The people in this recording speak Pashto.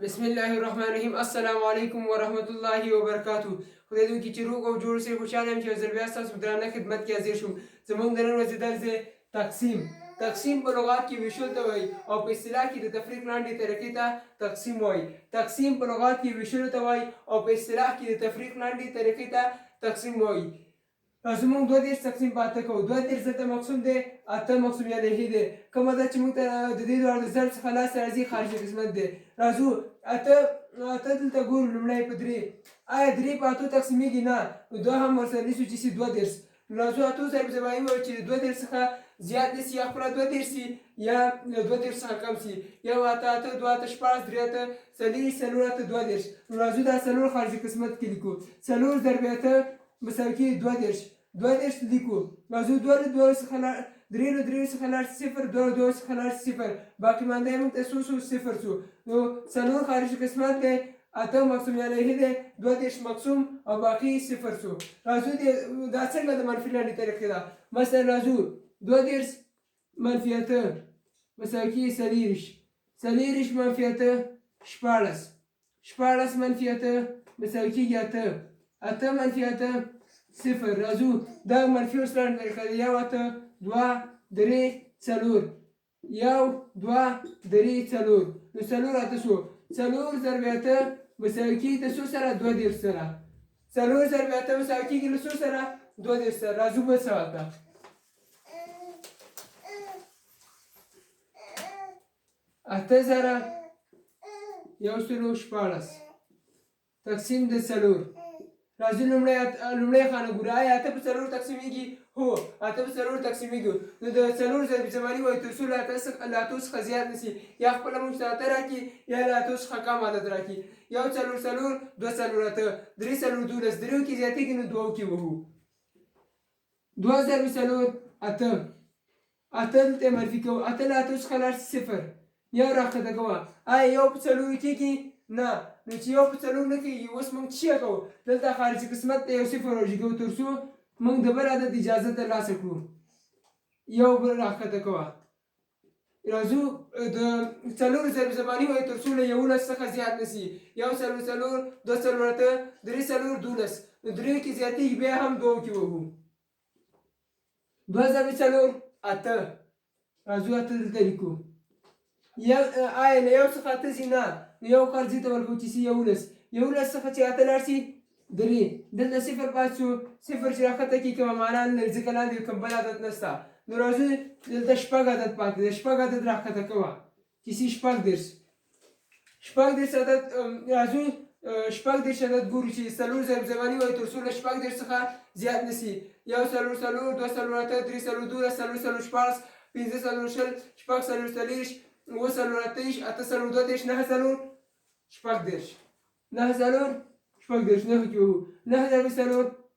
بسم الله الرحمن الرحیم. السلام علیکم ورحمت الله وبرکاتو. خدای دې وکړي چې روغ او جوړ شئ. خوشحاله یم چې یو ځل بیا ستاسو په درانه خدمت کې حاضر شوم. زموږ د نن ورځې درس دی تقسیم په لغات کې ویشل ته وایي او په اصطلاح کې د تفریق لاندې طریقې ته تقسیم وایي. تقسیم په لغات کې ویشل ته وایي او په اصطلاح کې د تفریق لاندې طریقې ته تقسیم وایي. زموږ 32 تقسیم په 8 کوو. 32 دلته مقسوم دی، 8 مقسوم یا نهي دی. کومه ده چې موږ ته د دې دواړو د ضرب څخه لاسته راځي خارجي قسمت دی. راځو 8 دلته ګورو لومړی په 3. آیا 3 په 8 تقسیمیږي؟ نه. نو 2 هم ورسره نیسو چې سي 32. نو راځو 8 ضرب زباني وایو چې 32 څخه زیات نسي یا خپله 32 سي یا 32 څخه کم سي. یو 8 8 2 8 14 3 8 څلور 32. نو راځو دا څلور خارجي قسمت کې لیکو. 4 ضرب 8 مساوي کېږي 32 لیکو. راځو 2 څخه 3 څخه لاړ 0 2 څخه لاړ 0 باقي مانده موږ ته څو 0 څو. نو څلور خارجي قسمت دی، 8 مقسوم یا نهي دی، 32 مقسوم او باقي 0 څو. راځو دا څنګه د منفي لاندې طریقې ده. مثلا راځو 32 منفي 8 مساوي کېږي 40 منفي 8 14 منفي 8 مساوي کېږي 8 منفي 8 0. راځو دا منفي اوس لاندې طریقه ده. 1 8 2 3 4 1 2 3 4. نو 4 8 شو. 4 ضرب 8 مساوي کېږي د څو سره 32 سره. 4 ضرب 8 مساوي کېږي له څو سره 32 سره. راځو بل سوال ته. 8 زره 114 تقسیم د 4. راځو لومړی خانه ګورو. آیا 8 په 4 تقسیمیږي؟ هو 8 په 4 تقسیمیږي. نو د 4 ضرب زماني وایي تر څو له 8 څخه زیات نسي یا خپله موږ ته 8 راکړي یا له 8 څخه کم عدد راکړي. 1 4 4 2 4 8 3 4 12 درېو کې زیاتېږي نو دوو کې وهو. 2 ضرب 4 8 دلته منفي کوو. 8 له 8 څخه لاړ 0 یو راښکته کوه. آیا 1 په 4 کېږي؟ نه. نو چې 1 په 4 نه کېږي اوس موږ څه کوو؟ دلته خارجي قسمت ته یو 0 ورژږو تر څو موږ د بل عدد اجازه ترلاسه کړو. یو بل راښکته کوه. راځو د 4 ضرب زباني وایي تر څو له 11 څخه زیات نسي. 1 4 4 2 4 8 3 4 12 نو درېو کې زیاتېږي بیا هم دوو کې وهو. 2 ضرب 4 8. راځو 8 دلته لیکو. آیا له 1 څخه 8 ځي؟ نه. نو یو قرضې ته ورکوو چې سي 11 څخه چې 8 لاړ شي 3. دلته 0 پاتې شو. 0 چې راښکته کړي کومه معنا نه لري ځکه لاندې کوم بل عدد نشته. نو راځو دلته 6 عدد پاتې دی. 6 عدد راښکته کوه چې سي 14 عدد. راځو 14 عدد ګورو چې 4 ضرب زباني وایي تر څو له 14 څخه زیات نسي. 1 4 4 2 4 8 3 4 12 4 4 14 5 4 شل 6 4 40 9 4 8 8 4 22 9 4 14 9 4 14 9 کې وهو. 9 ضرب 4